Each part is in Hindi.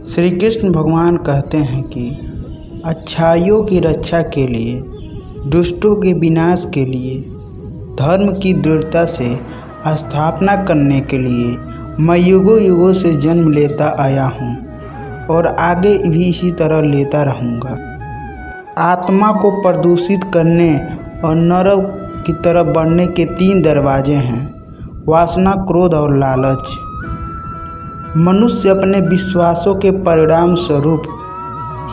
श्री कृष्ण भगवान कहते हैं कि अच्छाइयों की रक्षा के लिए, दुष्टों के विनाश के लिए, धर्म की दृढ़ता से स्थापना करने के लिए मैं युगों युगों से जन्म लेता आया हूँ और आगे भी इसी तरह लेता रहूँगा। आत्मा को प्रदूषित करने और नरक की तरफ बढ़ने के 3 दरवाजे हैं: वासना, क्रोध और लालच। मनुष्य अपने विश्वासों के परिणाम स्वरूप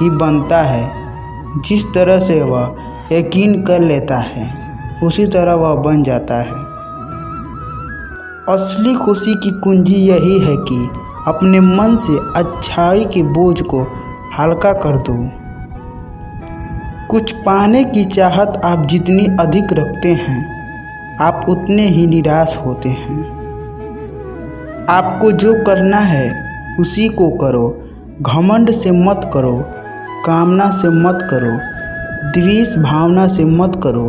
ही बनता है। जिस तरह से वह यकीन कर लेता है उसी तरह वह बन जाता है। असली खुशी की कुंजी यही है कि अपने मन से अच्छाई के बोझ को हल्का कर दो। कुछ पाने की चाहत आप जितनी अधिक रखते हैं, आप उतने ही निराश होते हैं। आपको जो करना है उसी को करो। घमंड से मत करो, कामना से मत करो, द्वेष भावना से मत करो,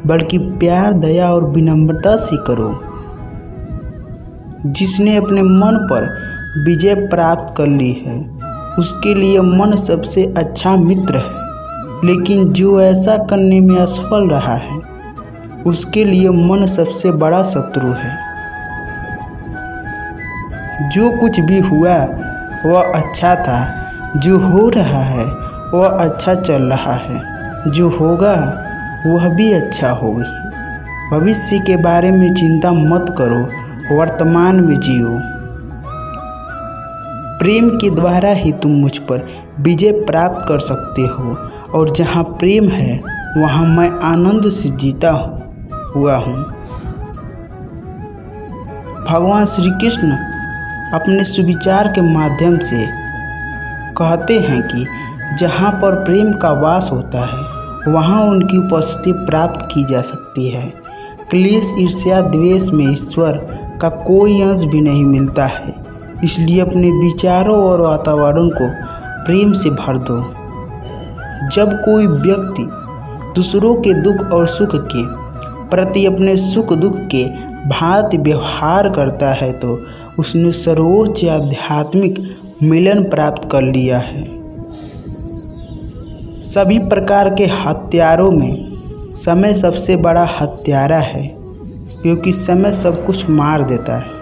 बल्कि प्यार, दया और विनम्रता से करो। जिसने अपने मन पर विजय प्राप्त कर ली है उसके लिए मन सबसे अच्छा मित्र है, लेकिन जो ऐसा करने में असफल रहा है उसके लिए मन सबसे बड़ा शत्रु है। जो कुछ भी हुआ वह अच्छा था, जो हो रहा है वह अच्छा चल रहा है, जो होगा वह भी अच्छा होगी। भविष्य के बारे में चिंता मत करो, वर्तमान में जियो। प्रेम के द्वारा ही तुम मुझ पर विजय प्राप्त कर सकते हो, और जहाँ प्रेम है वहाँ मैं आनंद से जीता हुआ हूँ। भगवान श्री कृष्ण अपने सुविचार के माध्यम से कहते हैं कि जहाँ पर प्रेम का वास होता है वहाँ उनकी उपस्थिति प्राप्त की जा सकती है। क्लेश, ईर्ष्या, द्वेष में ईश्वर का कोई अंश भी नहीं मिलता है। इसलिए अपने विचारों और वातावरण को प्रेम से भर दो। जब कोई व्यक्ति दूसरों के दुख और सुख के प्रति अपने सुख दुख के भांति व्यवहार करता है तो उसने सर्वोच्च आध्यात्मिक मिलन प्राप्त कर लिया है। सभी प्रकार के हथियारों में समय सबसे बड़ा हत्यारा है, क्योंकि समय सब कुछ मार देता है।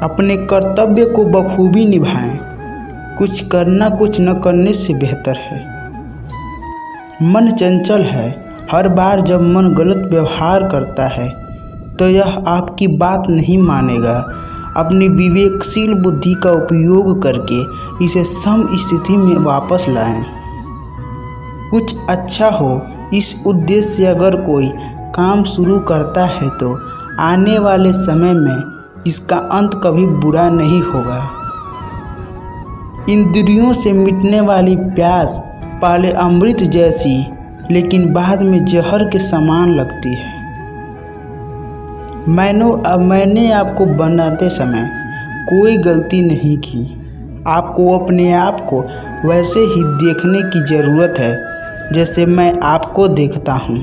अपने कर्तव्य को बखूबी निभाएं। कुछ करना कुछ न करने से बेहतर है। मन चंचल है। हर बार जब मन गलत व्यवहार करता है तो यह आपकी बात नहीं मानेगा। अपनी विवेकशील बुद्धि का उपयोग करके इसे सम स्थिति में वापस लाएं। कुछ अच्छा हो, इस उद्देश्य से अगर कोई काम शुरू करता है तो आने वाले समय में इसका अंत कभी बुरा नहीं होगा। इंद्रियों से मिटने वाली प्यास पहले अमृत जैसी, लेकिन बाद में जहर के समान लगती है। मैंने आपको बनाते समय कोई गलती नहीं की। आपको अपने आप को वैसे ही देखने की ज़रूरत है जैसे मैं आपको देखता हूँ।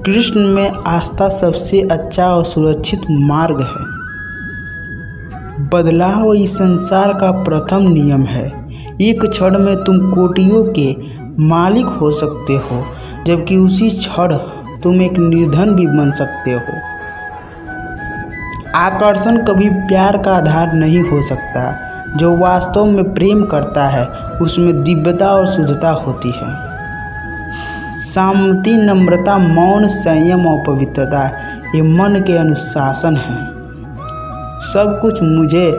कृष्ण में आस्था सबसे अच्छा और सुरक्षित मार्ग है। बदलाव इस संसार का प्रथम नियम है। एक क्षण में तुम कोटियों के मालिक हो सकते हो, जबकि उसी क्षण तुम एक निर्धन भी बन सकते हो। आकर्षण कभी प्यार का आधार नहीं हो सकता। जो वास्तव में प्रेम करता है उसमें दिव्यता और शुद्धता होती है। शांति, नम्रता, मौन, संयम और पवित्रता ये मन के अनुशासन हैं। सब कुछ मुझे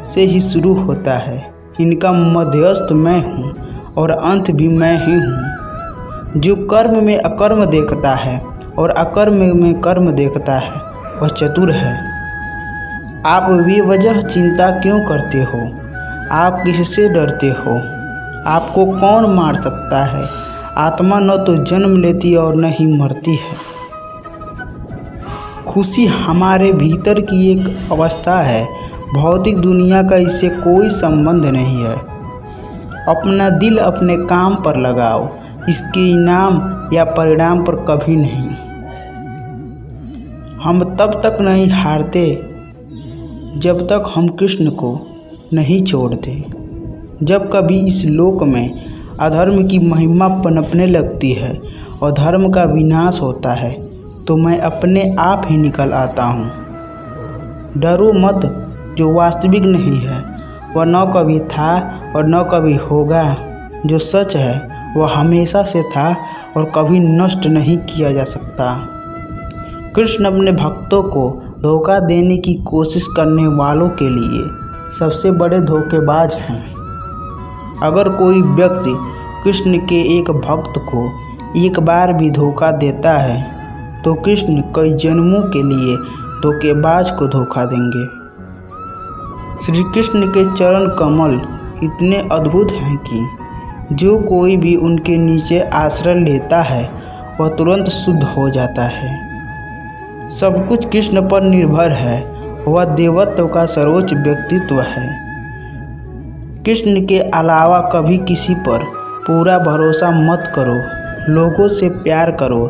से ही शुरू होता है। इनका मध्यस्थ मैं हूँ और अंत भी मैं ही हूँ। जो कर्म में अकर्म देखता है और अकर्म में कर्म देखता है वह चतुर है। आप बेवजह चिंता क्यों करते हो? आप किससे डरते हो? आपको कौन मार सकता है? आत्मा न तो जन्म लेती और न ही मरती है। खुशी हमारे भीतर की एक अवस्था है। भौतिक दुनिया का इससे कोई संबंध नहीं है। अपना दिल अपने काम पर लगाओ, इसके इनाम या परिणाम पर कभी नहीं। हम तब तक नहीं हारते जब तक हम कृष्ण को नहीं छोड़ते। जब कभी इस लोक में अधर्म की महिमा पनपने लगती है और धर्म का विनाश होता है तो मैं अपने आप ही निकल आता हूँ। डरो मत, जो वास्तविक नहीं है वह न कभी था और न कभी होगा। जो सच है वह हमेशा से था और कभी नष्ट नहीं किया जा सकता। कृष्ण अपने भक्तों को धोखा देने की कोशिश करने वालों के लिए सबसे बड़े धोखेबाज हैं। अगर कोई व्यक्ति कृष्ण के एक भक्त को एक बार भी धोखा देता है तो कृष्ण कई जन्मों के लिए धोखेबाज को धोखा देंगे। श्री कृष्ण के चरण कमल इतने अद्भुत हैं कि जो कोई भी उनके नीचे आश्रय लेता है वह तुरंत शुद्ध हो जाता है। सब कुछ कृष्ण पर निर्भर है, वह देवत्व का सर्वोच्च व्यक्तित्व है। कृष्ण के अलावा कभी किसी पर पूरा भरोसा मत करो। लोगों से प्यार करो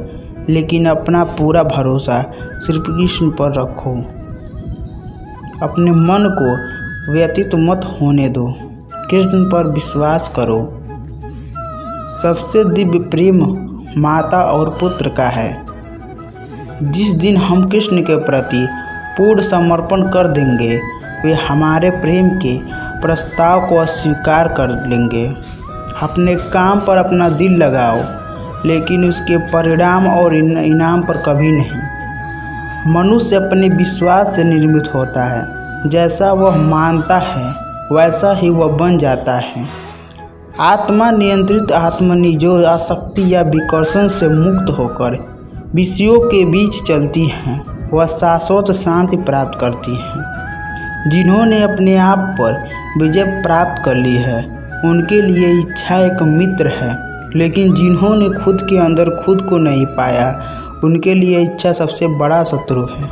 लेकिन अपना पूरा भरोसा सिर्फ कृष्ण पर रखो। अपने मन को व्यतीत मत होने दो, कृष्ण पर विश्वास करो। सबसे दिव्य प्रेम माता और पुत्र का है। जिस दिन हम कृष्ण के प्रति पूर्ण समर्पण कर देंगे वे हमारे प्रेम के प्रस्ताव को अस्वीकार कर लेंगे। अपने काम पर अपना दिल लगाओ लेकिन उसके परिणाम और इनाम पर कभी नहीं। मनुष्य अपने विश्वास से निर्मित होता है, जैसा वह मानता है वैसा ही वह बन जाता है। आत्मा नियंत्रित आत्मनि जो आसक्ति या विकर्षण से मुक्त होकर विषयों के बीच चलती हैं वह शाश्वत शांति प्राप्त करती हैं। जिन्होंने अपने आप पर विजय प्राप्त कर ली है उनके लिए इच्छा एक मित्र है, लेकिन जिन्होंने खुद के अंदर खुद को नहीं पाया उनके लिए इच्छा सबसे बड़ा शत्रु है।